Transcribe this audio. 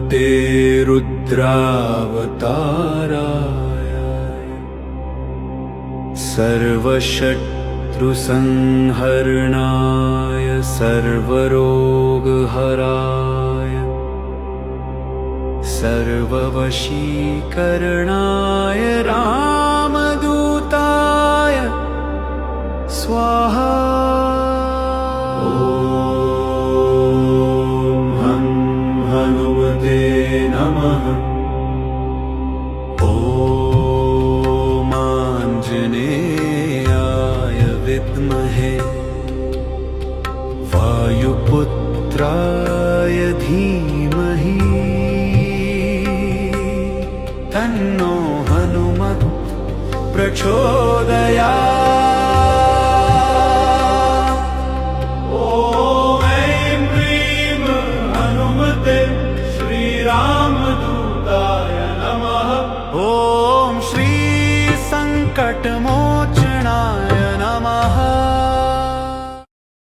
नमस्ते रुद्रावताराय सर्वशत्रुसंहरणाय सर्वरोगहराय सर्ववशीकरणाय रामदूताय स्वाहा। ॐ हं हनुमते नमः। ॐ आञ्जनेयाय विद्महे वायुपुत्राय धीमहि तन्नो हनुमत् प्रचोदयात्। ॐ ऐं ह्रीं हनुमते श्रीरामदूताय नमः। ॐ श्री संकटमोचनाय नमः।